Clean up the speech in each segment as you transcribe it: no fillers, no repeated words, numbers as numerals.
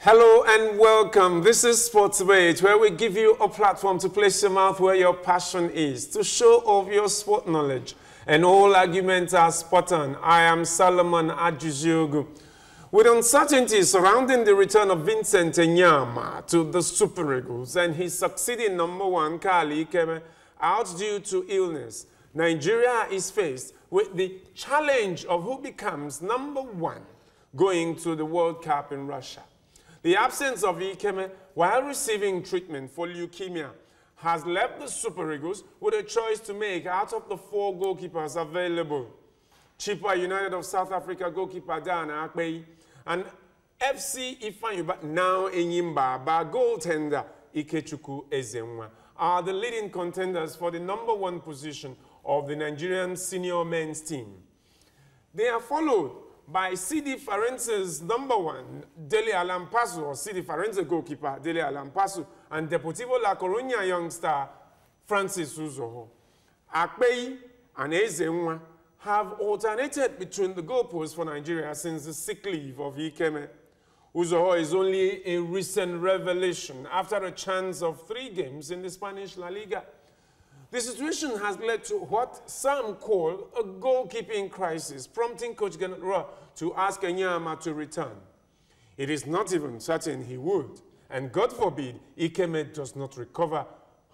Hello and welcome. This is Sports Debate, where we give you a platform to place your mouth where your passion is, to show off your sport knowledge. And all arguments are spot on. I am Solomon Adjuziogu. With uncertainty surrounding the return of Vincent Enyama to the Super Eagles and his succeeding #1 Kali Ikeme out due to illness, Nigeria is faced with the challenge of who becomes #1 going to the World Cup in Russia. The absence of Ikeme while receiving treatment for leukemia has left the Super Eagles with a choice to make out of the 4 goalkeepers available. Chippa United of South Africa goalkeeper Dana Akpeyi and FC Ifeanyi now Enyimba goaltender Ikechukwu Ezenwa are the leading contenders for the #1 position of the Nigerian senior men's team. They are followed by CD Farense's #1, Dele Alampasu, or CD Farense goalkeeper Dele Alampasu, and Deportivo La Coruña youngster Francis Uzoho. Akpeyi and Ezenwa have alternated between the goalposts for Nigeria since the sick leave of Ikeme. Uzoho is only a recent revelation after a chance of 3 games in the Spanish La Liga. The situation has led to what some call a goalkeeping crisis, prompting Coach Gennett Roy to ask Enyama to return. It is not even certain he would, and God forbid Ikeme does not recover.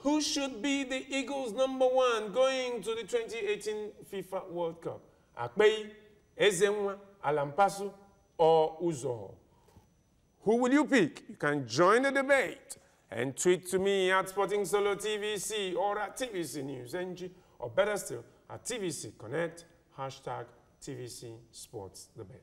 Who should be the Eagles' #1 going to the 2018 FIFA World Cup? Akpeyi, Ezenwa, Alampasu, or Uzoho? Who will you pick? You can join the debate and tweet to me at Sporting Solo TVC or at TVC News NG, or better still, at TVC Connect, #TVC Sports Debate.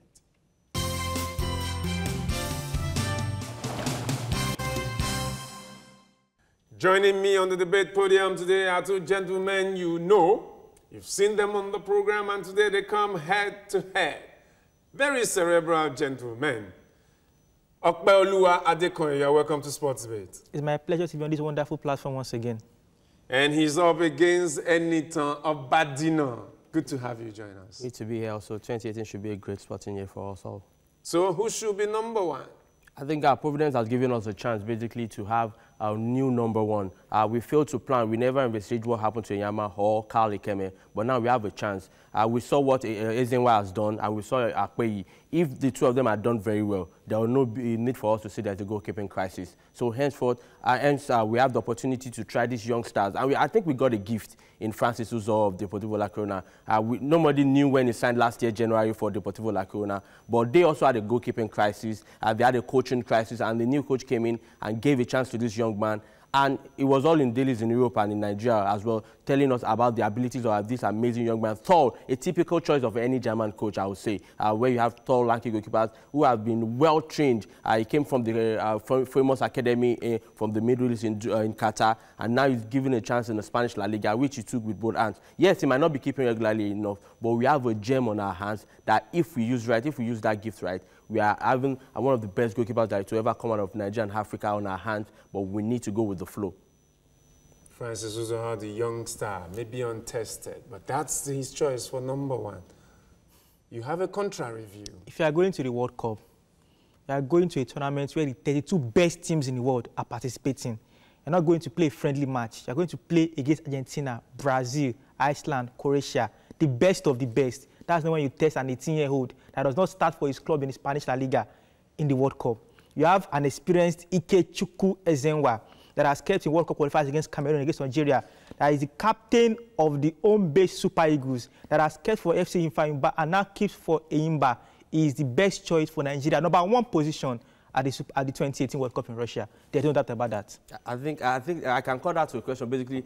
Joining me on the debate podium today are 2 gentlemen you know. You've seen them on the program, and today they come head to head. Very cerebral gentlemen. Okpeoluwa Adekoya, you're welcome to Sports Debate. It's my pleasure to be on this wonderful platform once again. And he's up against Enitan Obadina. Good to have you join us. Good to be here also. 2018 should be a great sporting year for us all. So who should be #1? I think Providence has given us a chance basically to have our new #1. We failed to plan. We never investigated what happened to Enyama or Carl Ikeme, but now we have a chance. We saw what Ezenwa has done, and we saw Akpeyi. If the 2 of them had done very well, there will not be need for us to say there's a goalkeeping crisis. So henceforth, we have the opportunity to try these young stars. And I think we got a gift in Francis Uzoho of Deportivo La Coruña. Nobody knew when he signed last year, January, for Deportivo La Coruña, but they also had a goalkeeping crisis. They had a coaching crisis, and the new coach came in and gave a chance to this young man. And it was all in dailies in Europe and in Nigeria as well, telling us about the abilities of this amazing young man. Tall, a typical choice of any German coach, I would say, where you have tall, lanky goalkeepers who have been well trained. He came from the famous academy from the Middle East in Qatar, and now he's given a chance in the Spanish La Liga, which he took with both hands. Yes, he might not be keeping regularly enough, but we have a gem on our hands that if we use right, if we use that gift right, we are having one of the best goalkeepers that to ever come out of Nigeria and Africa on our hands, but we need to go with the flow. Francis Uzoho, the young star, maybe untested, but that's his choice for #1. You have a contrary view. If you are going to the World Cup, you are going to a tournament where the 32 best teams in the world are participating. You're not going to play a friendly match. You're going to play against Argentina, Brazil, Iceland, Croatia, the best of the best. That's not when you test an 18-year-old that does not start for his club in the Spanish La Liga in the World Cup. You have an experienced Ikechukwu Ezenwa that has kept in World Cup qualifiers against Cameroon, against Nigeria, that is the captain of the home-based Super Eagles, that has kept for FC Ifeanyi and now keeps for Enyimba. He is the best choice for Nigeria, #1 position at the 2018 World Cup in Russia. There's no doubt about that. I think I can call that to a question. Basically,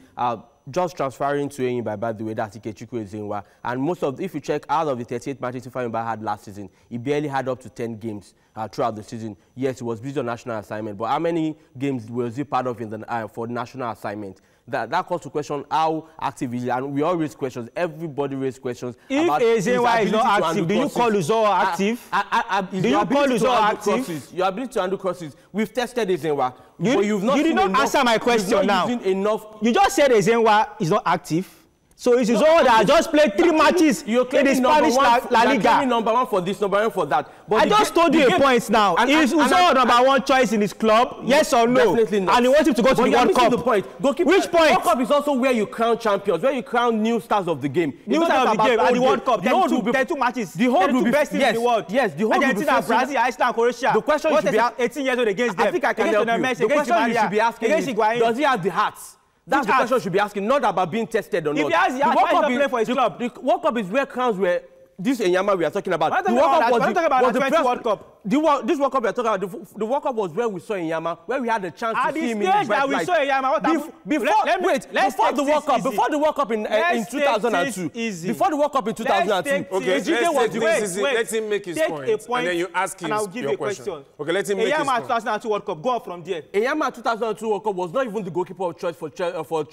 just transferring to Enyimba, by the way, that's Ikechukwu Ezenwa. And most of, if you check, out of the 38 matches Ifeanyi had last season, he barely had up to 10 games throughout the season. Yes, he was busy on national assignment, but how many games was he part of in the, for national assignment? That calls to question how active he is, and we all raise questions. Everybody raise questions. If Ezenwa is not active, do you call Uzoho active? Do you call Uzoho active? Your ability to handle crosses. We've tested Ezenwa, but you've not. You did not answer my question now. Enough. You just said Ezenwa is not active. So it's Uzor that just played 3 matches in the Spanish La Liga. You're claiming number 1 for this, number 1 for that. But I just told you a point now. Is Uzor number 1 choice in his club? Yes or no? Definitely not. And he wants him to go to the World Cup. The point. Goalkeeper, which point? World Cup is also where you crown champions, where you crown new stars of the game. New stars of the game and the World Cup. There are 2 matches. The whole will be best teams in the world. Yes, the whole Argentina, Brazil, Iceland, Croatia. The question should be 18 years old against them. I think I can help you. The question you should be asking is, does he have the hearts? That's the question you should be asking, not about being tested or not. If he has the heart, why not play for his club? The World Cup is where crowns were. This Enyama we are talking about. The World Cup was the first World Cup. This World Cup we are talking about. The World Cup was where we saw Enyama, where we had the chance to see him in his right light. We saw Enyama. Before the World Cup in 2002. Before the World Cup in 2002. Okay, let him make his point, and then you ask him your question. Okay, let him make his point. Enyama 2002 World Cup. Go on from there. Enyama 2002 World Cup was not even the goalkeeper of choice for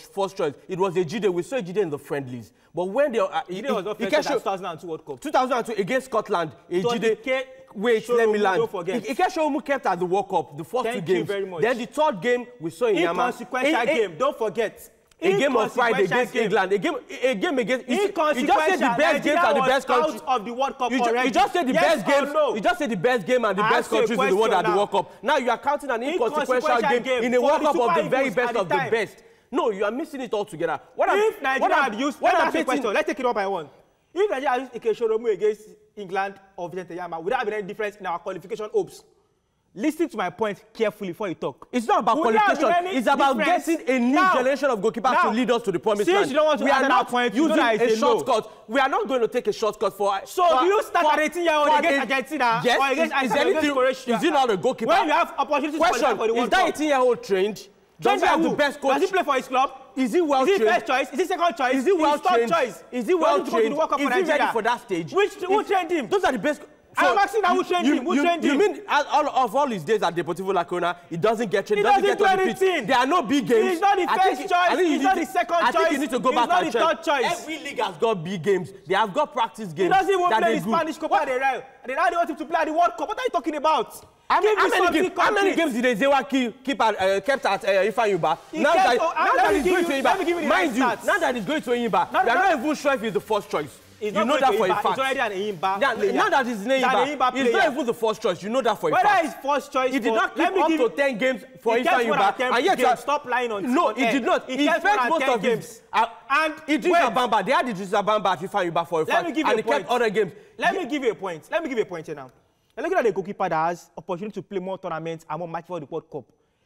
first choice. It was Ejide. We saw Ejide in the friendlies. But when Ejide was not first in 2002 World Cup. 2002 against Scotland, Ejide. Wait, let me land. Ikeshomu kept at the World Cup, the first 2 games. Thank you very much. Then the 3rd game, we saw Enyama. Inconsequential game, don't forget. A game on Friday against England. A game against... You just said the best games and the best countries. Out of the World Cup already. You just said the best games. You just said the best game and the best countries in the world at the World Cup. Now you are counting an inconsequential game in a World Cup of the very best of the best. No, you are missing it all together. If Nigeria had used... Let's take it up by one. If Nigeria had used Ikechoromu against England or Vicente Yama, would there have been any difference in our qualification hopes? Listen to my point carefully before you talk. It's not about qualification. It's about getting a new generation of goalkeepers to lead us to the promised land. Since you don't want to answer that point, using a shortcut. We are not going to take a shortcut for... So do you start at 18-year-old against Argentina or against Iceland against Croatia? Is he not a goalkeeper? When you have opportunities for the World Cup. Is that 18-year-old trained? Does he have the best coach? Does he play for his club? Is he well trained? Is he first choice? Is he second choice? Is he well trained? Is he well trained? Is he ready for that stage? Who trained him? Those are the best... I'm asking who trained him. Who trained him? You mean all his days at Deportivo La Corona, he doesn't get trained, he doesn't get on the pitch. There are no big games. He's not the first choice. He's not the second choice. I think you need to go back and check. He's not the third choice. Every league has got big games. They have got practice games. He doesn't even play the Spanish Copa del Rey. And now they want him to play at the World Now what are you talking about? How many games did Ezewa kept at Ifeanyuba? Now that he's going to Enyimba, mind you, now that he's going to Enyimba, we are not even sure if he's the first choice. You know that for a fact. He's already an Enyimba player. Now that he's an Enyimba, he's not even the first choice. You know that for a fact. Whether he's first choice, he did not keep up to 10 games for Ifeanyuba. And yet, stop lying on. No, he did not. He spent most of games. And Idris Abamba, they had Idris Abamba at Ifeanyuba for a fact. And he kept other games. Let me give you a point. Let me give you a point here now. You're looking at the goalkeeper that has opportunity to play more tournaments and more matches for the World Cup.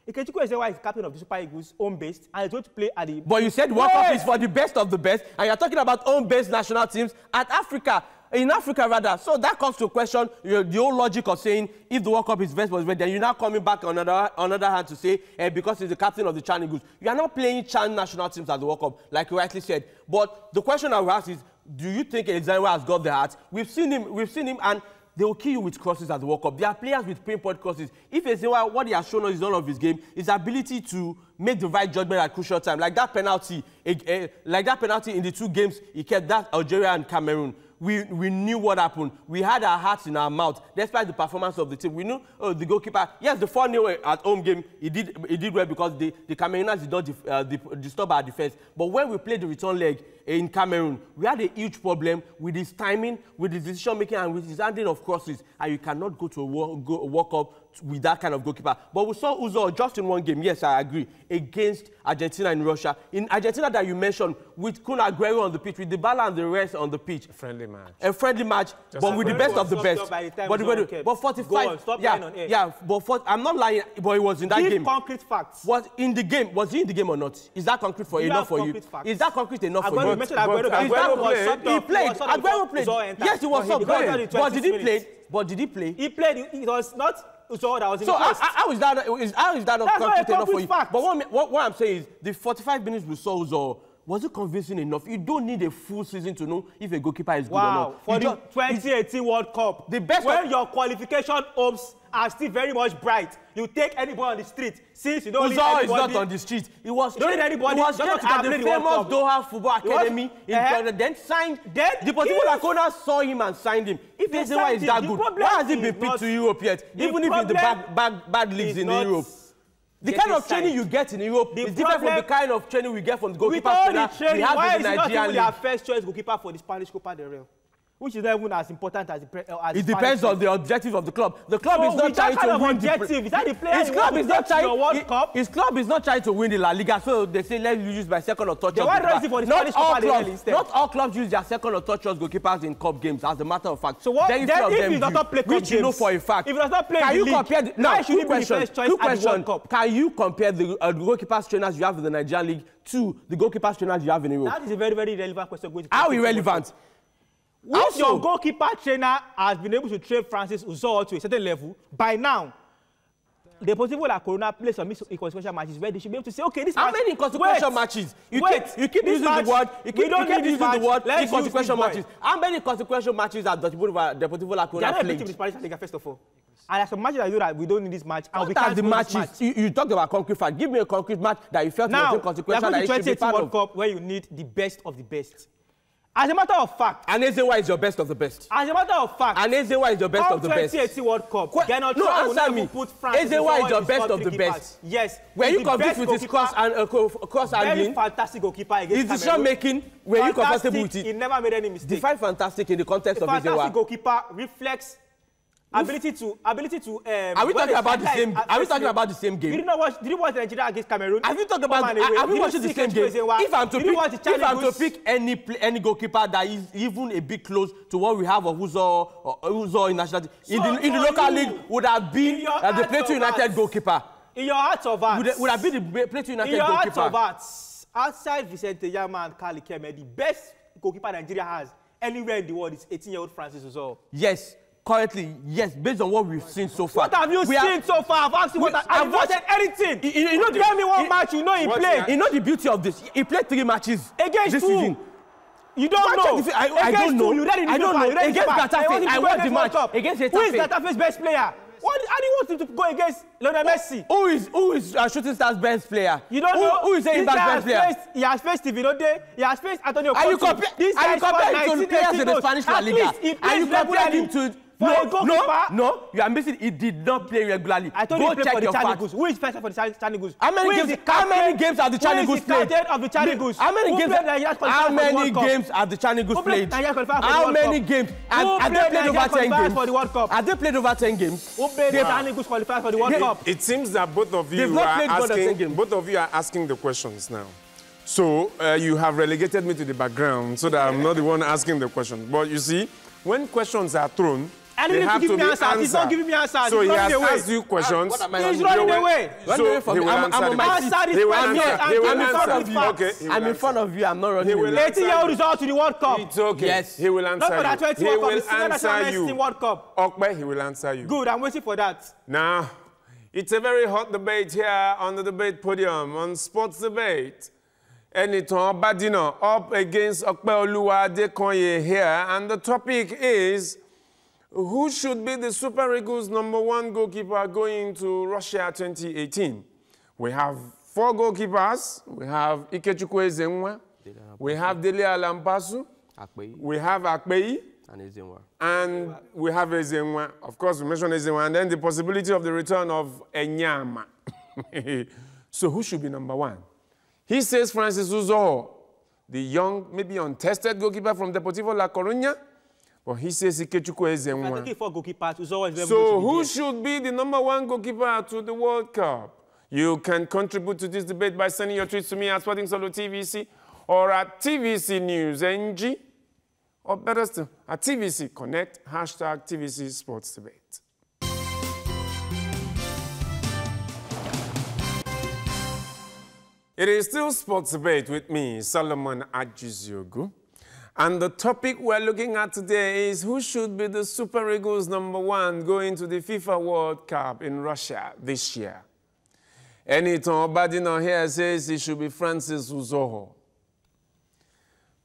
Ikechukwu Ezewa is captain of the Super Eagles, home-based, and he's going to play at the... But you said World Cup is for the best of the best, and you're talking about home-based national teams at Africa. In Africa, rather. So that comes to a question, the old logic of saying, if the World Cup is best for the best, then you're now coming back on another hand to say, because he's the captain of the Chan Eagles. You are not playing Chan national teams at the World Cup, like you rightly said. But the question I will ask is, do you think Ezewa has got the heart? We've seen him, and they will kill you with crosses at the World Cup. There are players with pinpoint crosses. If Ezewa, what he has shown us is all of his game, his ability to make the right judgment at crucial time, like that penalty in the 2 games he kept, that Algeria and Cameroon. We knew what happened. We had our hearts in our mouth, despite the performance of the team. We knew the goalkeeper, yes, the 4-0 at home game, he did well because the Camerooners did not disturb our defense. But when we played the return leg in Cameroon, we had a huge problem with his timing, with his decision-making, and with his handling of crosses. And you cannot go to a World Cup with that kind of goalkeeper. But we saw Uzor just in one game, yes, I agree, against Argentina and Russia. In Argentina that you mentioned, with Kun Aguero on the pitch, with Dybala and the rest on the pitch. A friendly match, but with the best of the best. But 45, I'm not lying, but he was in that game. Concrete facts. Was he in the game or not? Is that concrete for enough for you? Is that concrete enough for you? He played. Aguero played. Yes, he was subbed. But did he play? He played. It was not. So how is that not concrete enough for you? Fact. But what I'm saying is, the 45 minutes we saw Uzor, was it convincing enough? You don't need a full season to know if a goalkeeper is good or not. For the 2018 World Cup, when your qualification hopes are still very much bright, you take anybody on the street. Since you don't need anybody... Uzor is not on the street. He was don't need anybody. He was at the famous Doha Football Academy in Canada, then signed... Deportivo La Corona saw him and signed him. If Ezewa is that good, why has he been picked to Europe yet? Even if it's the bad leagues in Europe. The kind of training you get in Europe is different from the kind of training we get from the goalkeeper trainer we have in the Nigerian league. Why is not their first choice goalkeeper for the Spanish Copa del Rey? Which is not even as important as the It depends on the objectives of the club. The club is not trying to win objective. Is that the player his club is not trying World Cup? His club is not trying to win the La Liga, so they say let's use by second or third choice goalkeeper. Not all clubs use their second or third choice goalkeepers in cup games, as a matter of fact. So what? Then if he does not play cup games, which you know for a fact. If he does not play in the league, why should he be the first choice at the World Cup? Can you compare the goalkeepers trainers you have in the Nigerian league to the goalkeepers trainers you have in Europe? That is a very, very relevant question. How irrelevant? If your goalkeeper trainer has been able to train Francis Uzor to a certain level, by now, the Deportivo La Corona plays some inconsequential matches where they should be able to say, okay, this how many inconsequential matches? You keep using the word. You keep using the word inconsequential matches. How many consequential matches are Deportivo La Corona played? They are not the Spanish Liga, first of all. And there's some matches that you know that we don't need this match. And we can't the matches. You talked about concrete fact. Give me a concrete match that you felt was consequential that you should be part of. World Cup where you need the best of the best. As a matter of fact, Anezewa is your best of the best. As a matter of fact, Anezewa is your best of the best. 2018 World Cup. Answer me. Anezewa is your best of the best. Yes. Were you convinced with his cross handling? Very fantastic goalkeeper against Cameroon. His decision making. Were you comfortable with it? He never made any mistake. Define fantastic in the context of Anezewa. Fantastic goalkeeper reflects ability to. Are we talking about the same? Are we talking about the same game? Did you watch Nigeria against Cameroon? Have you talked about? Have we watched the same game? If I'm to pick any goalkeeper that is even a bit close to what we have of Uzor in national in the local league would have been the Plateau United goalkeeper. In your heart of hearts, would have been the Plateau United goalkeeper. In your heart of hearts, outside Vicente Yama and Carl Ikeme, the best goalkeeper Nigeria has anywhere in the world is 18-year-old Francis Uzor. Yes. Currently, yes, based on what we've seen so far. What have you seen so far? I've asked you I've watched anything. You know, tell me one match you know he played. You know the beauty of this? He played 3 matches against this season. You don't know. I don't know. I don't know. Against Getafe, I watched the match. Against Getafe. Who is Getafe's best player? How do you want him to go against Lionel Messi? Who is Shooting Stars' best player? You don't know. Who is saying best player? He has faced Steven Ode. He has faced Antonio Conte. Are you comparing to players in the Spanish La Liga? Are you comparing him to? No, you are missing. He did not play regularly. I told you he played for the Chanigus. Who is first for the Chanigus? How many games have the Chanigus played? Of the Chanigus. How many games have the Chanigus played? How many games? Have they played over 10 games? For the World Cup? Have they played over 10 games? Who played the Chanigus qualified for the World Cup? It seems that both of you are asking the questions now. So you have relegated me to the background so that I'm not the one asking the question. But you see, when questions are thrown, they have to be answered. He's not giving me answers. So he has asked you questions. He's running away. So he will answer. I'm in front of you. I'm not running away. 18-year-old result to the World Cup. It's okay. Yes. He will answer you. He will answer you. World Cup. Okpe, he will answer you. Good. I'm waiting for that. Now, it's a very hot debate here on the debate podium on Sports Debate. Eniton Badino up against Okpe Oluwadekonye here, and the topic is who should be the Super Eagles #1 goalkeeper going to Russia 2018? We have 4 goalkeepers. We have Ikechukwu Ezenwa. We have Dele Alampasu. We have Akpeyi. And we have Ezenwa. Of course, we mentioned Ezenwa. And then the possibility of the return of Enyama. So who should be #1? He says Francis Uzor, the young, maybe untested goalkeeper from Deportivo La Coruña. But he says Ikechukwu Ezenwa. So who should be the #1 goalkeeper to the World Cup? You can contribute to this debate by sending your tweets to me at Sporting Solo TVC or at TVC News NG, or better still, at TVC Connect, #TVC Sports Debate. It is still Sports Debate with me, Solomon Ajiziogu. And the topic we're looking at today is who should be the Super Eagles #1 going to the FIFA World Cup in Russia this year. Eniton Obadino here says it should be Francis Uzor.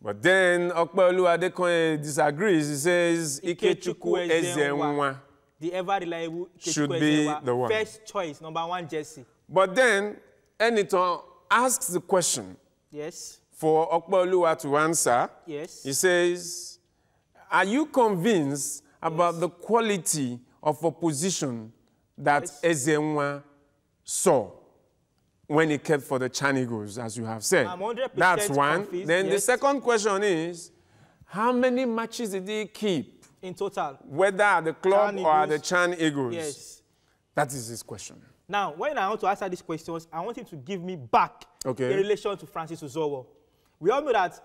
But then Okpe Oluwadekonye disagrees. He says Ikechukwu Ezenwa. The ever reliable should be the one. First choice, #1 jersey. But then Eniton asks the question. Yes. For Okpe Oluwa to answer. Yes. He says, are you convinced about the quality of opposition that Ezenwa saw when he kept for the Chan Eagles, as you have said. I'm 100% That's one. confused, Then yes. the second question is, how many matches did he keep? In total. Whether at the club Chan or at Eagles. the Chan Eagles? Yes. That is his question. Now, when I want to answer these questions, I want him to give me back in relation to Francis Uzoho. We all know that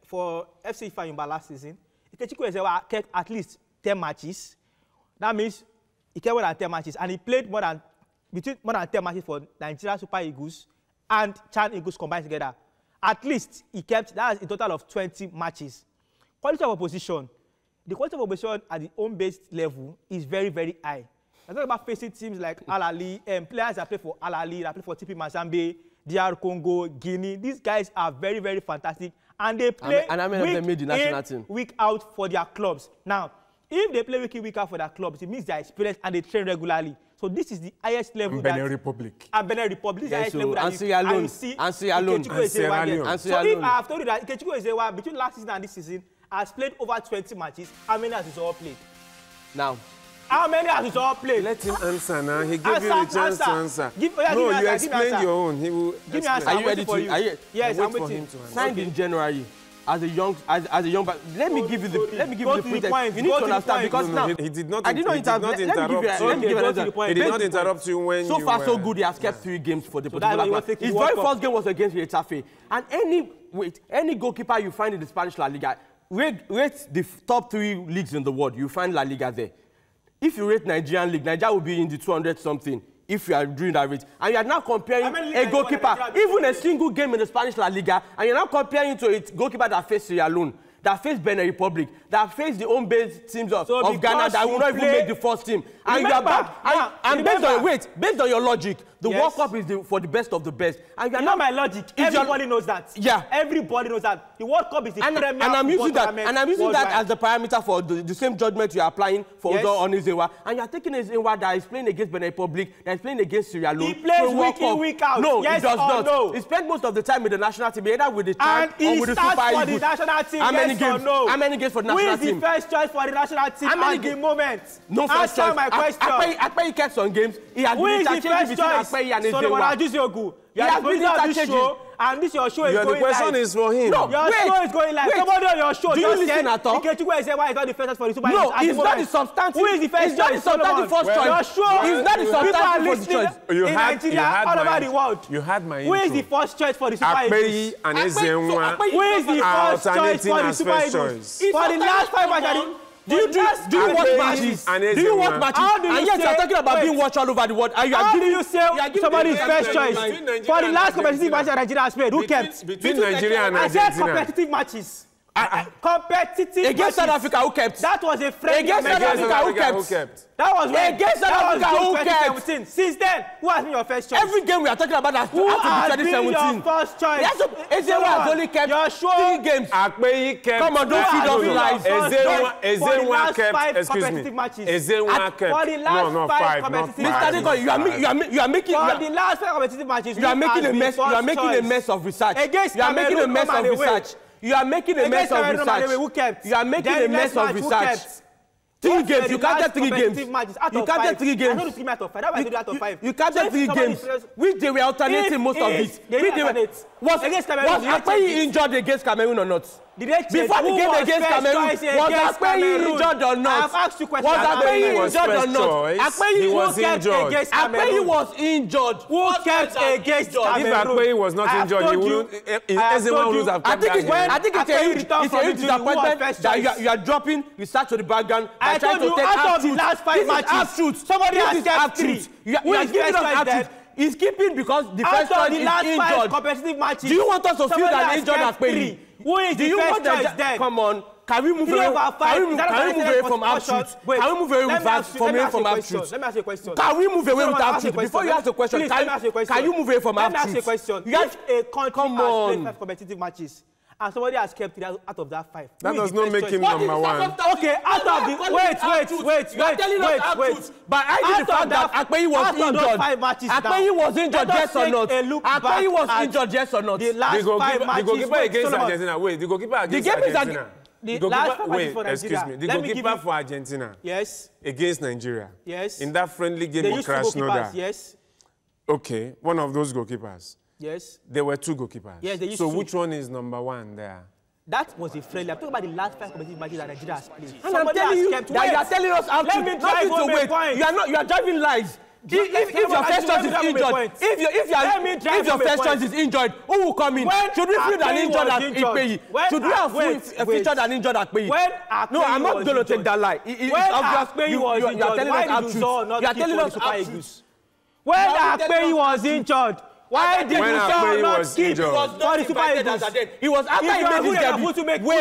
for FC Ifeanyi last season, Ikechukwu Ezewa kept at least 10 matches. That means he kept more than 10 matches, and he played between more than 10 matches for Nigeria Super Eagles and Chan Eagles combined together. At least he kept, that's a total of 20 matches. Quality of opposition. The quality of opposition at the home-based level is very, very high. I'm talking about facing teams like Al Ahly, players that play for Al Ahly, that play for TP Mazembe, DR Congo, Guinea. These guys are very, very fantastic, and they play week out for their clubs. Now, if they play week in, week out for their clubs, it means they are experienced and they train regularly. So this is the highest level. Benin Republic. And Benin Republic is the highest level that you see. And Sierra Leone. So if I have told you that Ikechukwu Ezewa between last season and this season has played over 20 matches, how many has he all played? Now. How many has he all played? Let him answer now. He gave you a chance to answer. No, you explained your own. He will give me answer. Are you ready for you? Yes, I'm waiting. Signed in January. As a young, but let me give you the point. You need to understand because now he did not. I did not interrupt. Let me give you He did not interrupt you when so far so good. He has kept 3 games for the particular. His very first game was against Getafe, and any goalkeeper you find in the Spanish La Liga, rate the top 3 leagues in the world. You find La Liga there. If you rate Nigerian league, Nigeria will be in the 200 something. If you are doing that rate, and you are now comparing a goalkeeper, even a single game in the Spanish La Liga, and you're now comparing to a goalkeeper that faced Sierra Leone, that faced Benin Republic, that faced the home-based teams of Ghana that will not even make the first team. And you are back. And based on your logic, the World Cup is for the best of the best. And you are not my logic. Everybody knows that. Yeah. Everybody knows that. The World Cup is the premier. And I'm using that as the parameter for the same judgment you are applying for Uzoho Onyezewa. And you are taking Onyezewa that is playing against Benin Republic, that is playing against Sierra Leone. He plays week in, week out. No, yes he does not. No. He spent most of the time with the national team, either with the Chan or with the Super Eagles. And he starts for the national team. How many games? No? How many games for the national team? Who is the first choice for the national team at the moment? No first choice. Answer my question. Akpeyi kept some games. He has been interchanging between Akpeyi and Ezewa. You are going to this show, and this your show is going live. The question is for him. No, your show is going live. Somebody on your show do you listen at all? Ikechukwu Ezewa is not the first for the Super No, it's not the substantive. Who is the first choice? It's not the first choice. Your show is not the substantive first choice. In Nigeria, all over the world. You had my Who is the first choice for the Super Eagles? Akpeyi and Ezewa. Who is the first choice for the Super Eagles? For the last 5 matches. Do you watch matches? Do you watch matches? And yet you are talking about being watched all over the world. And you are giving somebody's first choice for the last competitive match that Nigeria has played. Who kept? Between Nigeria and Argentina. I said competitive matches. Competitive against South Africa, who kept? That was a friendly against South Africa, who kept? That was when against South Africa, who kept? Since then, who has been your first choice? Every game we are talking about has to be 2017. Your first choice? Ezewa has only kept 3 games. Akpeyi kept. Come on, don't feed us lies. Ezewa kept. Excuse me. Ezewa kept. For the last 5 competitive matches. Mr. Diko, you are making. For the last 5 competitive matches, you are making a mess. You are making a mess of research. Against you are making a mess of research. You are making a mess of research. You are making a mess of research. 3 games. You can't get 3 games. You can't get 3 games. I know 3 out of 5. That was 3 out of 5. You can't get 3 games. Which they were alternating most of it. Was Akpeyi injured against Cameroon or not? Before the game against Cameroon, was Akpeyi injured or not? I have asked you questions. Was Akpeyi injured or not? Akpeyi was injured. Akpeyi was injured. Who kept against Cameroon? If Akpeyi was not injured, he wouldn't. Ezewa would have kept that game. I think it's a huge disappointment that you are dropping research to the background. I told you out of the last 5 matches, somebody has kept 3. You are giving us half-truth. He's keeping because the first choice is injured. Competitive matches. Do you want us to feel that injured Akpeyi? Who is the first choice then? Come on. Can we move away from half-truth? Can we move away from half-truth? Let me ask you a question. Can we move away with half-truth? Before you ask the question, can you move away from half-truth? Let me ask you a question. If a country has played 5 competitive matches, and somebody has kept 3 out of that 5. That does not make him number 1. Okay, out of the wait. But I did the fact that Akpeyi was injured. Akpeyi was injured, yes or not? Akpeyi was injured, yes or not? The last 5 matches. The goalkeeper against Argentina. Wait, the goalkeeper against Argentina. The last 5 matches for Nigeria. Excuse me. The goalkeeper for Argentina. Yes. Against Nigeria. Yes. In that friendly game of Krasnodar. Yes. Okay, one of those goalkeepers. Yes. There were 2 goalkeepers. Yes, they used So to. which one is number 1 there? That was a friendly. I'm talking about the last 5 competitive matches that Nigeria has played. And I'm telling you that you are telling us how to Let me try to wait. point. You are driving lies. If your first choice is injured, if your first choice is injured, who will come in? Should we feature an injured at Ikpeyi? Should we have featured an injured at Ikpeyi? No, I'm not going to take that lie. When Ikpeyi was injured, why did you not keep the Super Eagles? When Ikpeyi was injured, why did you not keep for the Super Eagles? He was after he made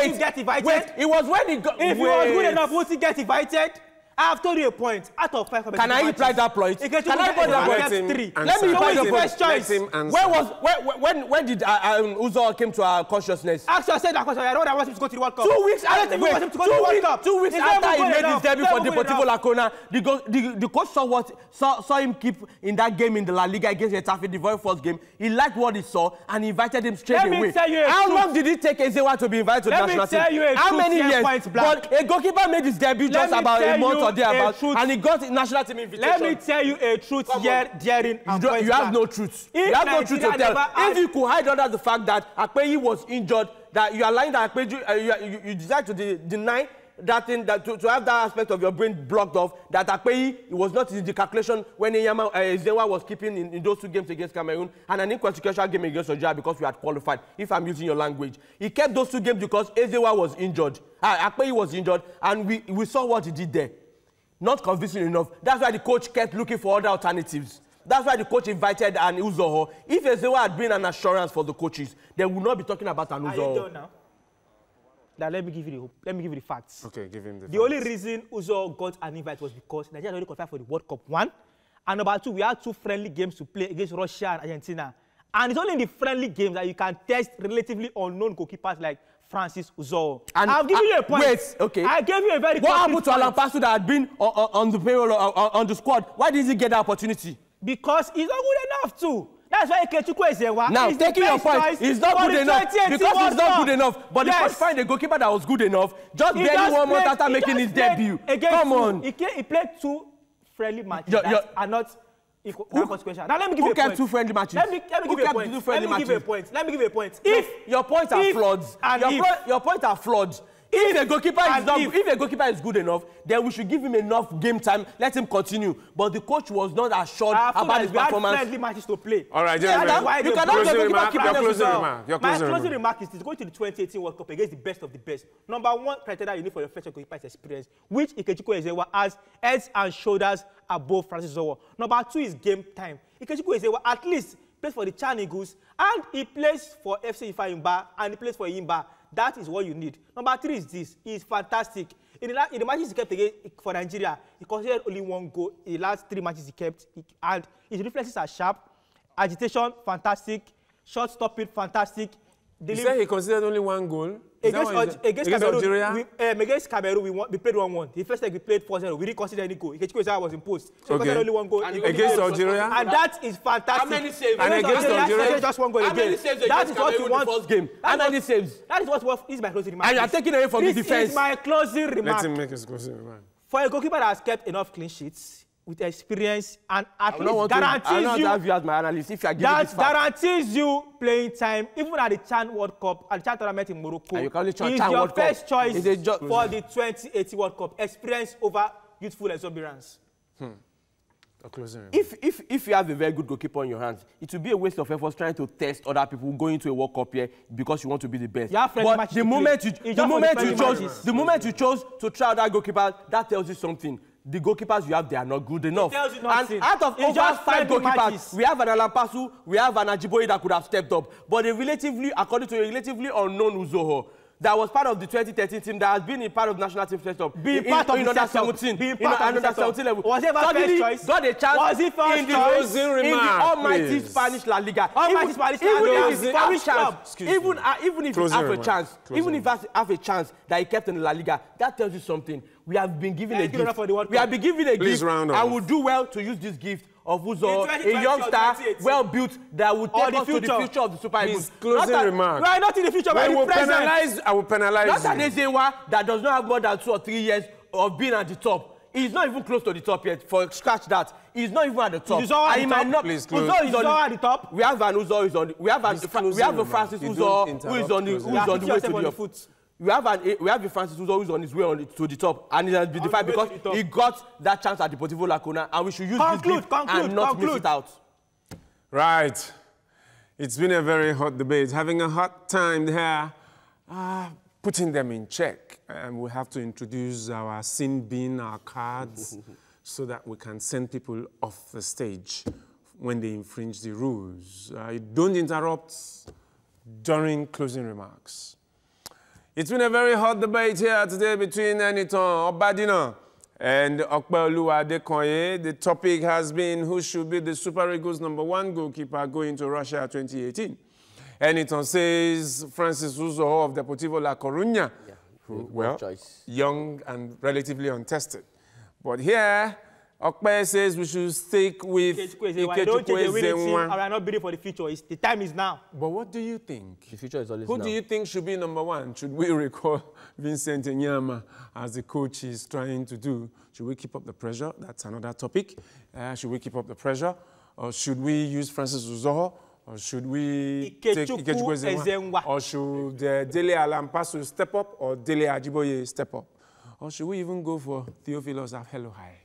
his debut. Wait, it was when he got. If he was good enough, would he get invited? I have told you a point. Out of 5 can I reply that point? Can I reply that point? 3. Let me reply the first choice. When did Uzo came to our consciousness? Actually, I said that question. I don't want him to go to the World Cup. 2 weeks after. Wait, 2 weeks after he made his debut for Deportivo La Corona, the coach saw him keep in that game in the La Liga against Getafe, the very first game. He liked what he saw and he invited him straight away. How long did it take Ezewa to be invited to the national team? How many years? But a goalkeeper made his debut just about a month or thereabouts, and he got national team invitation. Let me tell you a truth daring and you have no truth. You have no truth to tell. If you could hide under the fact that Ikpeyi was injured, that you are lying that Ikpeyi, you decide to deny that thing, that to have that aspect of your brain blocked off, that Ikpeyi was not in the calculation when Ezewa was keeping in those 2 games against Cameroon and an inconsequential game against Nigeria because we had qualified, if I'm using your language. He kept those 2 games because Ezewa was injured. Ikpeyi was injured, and we saw what he did there. Not convincing enough. That's why the coach kept looking for other alternatives. That's why the coach invited an Uzoho. If Ezewa had been an assurance for the coaches, they would not be talking about an Uzoho. Are you done now? Now let me give you the facts. Okay, give him the facts. Only reason Uzo got an invite was because Nigeria already qualified for the World Cup 1, and number 2, we had 2 friendly games to play against Russia and Argentina. And it's only in the friendly games that you can test relatively unknown goalkeepers like Francis Uzo. And I've given you a point. Wait, okay. I gave you a very What happened to Alan Pasu that had been on the payroll on the squad? Why did he get that opportunity? Because he's not good enough to. That's why Ikechukwu Ezewa. Now, taking your point, he's not good enough because he's not good enough. But the coach find a goalkeeper that was good enough just barely 1 month after making his debut. Come on. He played 2 friendly matches that are not consequential. Now let me give you a point. Who kept 2 friendly matches? Let me give you a point. Let me give you a point. If your points are flawed, your points are flawed. If a goalkeeper is good enough, then we should give him enough game time, let him continue. But the coach was not assured about his performance. Had friendly matches to play. All right, gentlemen. You cannot the goalkeeper keep My closing remark is going to the 2018 World Cup against the best of the best. Number 1 criteria you need for your first goalkeeper is experience, which Ikechukwu Ezewa has heads and shoulders above Francis Uzo. Number 2 is game time. Ikechukwu Ezewa at least plays for the Chan Eagles, and he plays for FC Ifeanyi and he plays for Yimba. That is what you need. Number 3 is this. He is fantastic. In the matches he kept against for Nigeria, he considered only 1 goal in the last 3 matches he kept. And his reflexes are sharp. Agitation, fantastic. Shot stopping, fantastic. You said he considered only 1 goal? Against Cameroon, we played 1-1. The first leg we played 4-0. We didn't consider any goal. Ikechukwu was imposed. So we considered only 1 goal. Against Algeria? And that is fantastic. How many saves? And against Algeria? Just 1 goal again. How many saves against Cameroon in the first game? How many saves? That is what is my closing remark. And you are taking away from the defense. This is my closing remark. Let him make his closing remark. For a goalkeeper that has kept enough clean sheets, with experience and at least guarantees you have you as my analyst if you are giving this fact. Guarantees you playing time even at the Chan World Cup, at the Chan tournament in Morocco. Is your first choice for the 2018 World Cup. Experience over youthful exuberance. If you have a very good goalkeeper on your hands, it will be a waste of effort trying to test other people going to a World Cup here because you want to be the best. But the moment you chose to try out that goalkeeper, that tells you something. The goalkeepers you have, they are not good enough. And out of over 5 goalkeepers, we have an Alan Pasu, we have an Ajiboye that could have stepped up. But according to a relatively unknown Uzoho, that was part of the 2013 team that has been a part of national team setup. Being part of the under 17. Being part of the 17 level. Was he ever first choice? Got a chance in the almighty Spanish La Liga. Almighty Spanish La Liga. Even if he have a chance that he kept in La Liga, that tells you something. We have been given a gift. We have been given a gift, and we'll do well to use this gift of Uzo, a youngster, well built, that will take us to the future of the Super Eagles. Closing remark. We are not in the future, but in the present. I will penalize not an Ezewa that does not have more than 2 or 3 years of being at the top. He's not even close to the top yet. For scratch that. He's not even at the top. Is Uzo at the top? Not, Please, Uzo is at the top. We have an Uzo who's on. We have a Francis Uzo who is on the way to the foot. We have a Francis Uzo who's on his way to the top, and he has been defied because he got that chance at the Deportivo La Coruna, and we should use this grip and not miss it out. Right. It's been a very hot debate. Having a hot time here, putting them in check. And we have to introduce our sin bin, our cards, so that we can send people off the stage when they infringe the rules. Don't interrupt during closing remarks. It's been a very hot debate here today between Enitan Obadina and Okpeoluwa Adekoye. The topic has been who should be the Super Eagles #1 goalkeeper going to Russia 2018. Enitan says Francis Uzo of Deportivo La Coruña, well, young and relatively untested. But here, Okpe says we should stick with Ikechukwu. I am not bidding for the future. The time is now. But what do you think? The future is always Who now. do you think should be #1? Should we recall Vincent Enyama as the coach is trying to do? Should we keep up the pressure? That's another topic. Should we keep up the pressure? Or should we use Francis Uzo? Or should we take Ikechukwu Ezenwa? Or should Dele Alampasu step up? Or Dele Ajiboye step up? Or should we even go for Theophilus Afhelohai?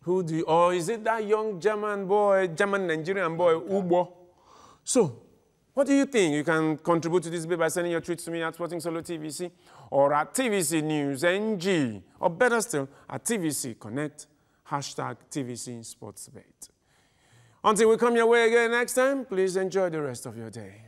Who do you, or is it that young German Nigerian boy, Ubo? So, what do you think? You can contribute to this debate by sending your tweets to me at Sporting Solo TVC or at TVC News NG, or better still, at TVC Connect, #TVC Sports Debate. Until we come your way again next time, please enjoy the rest of your day.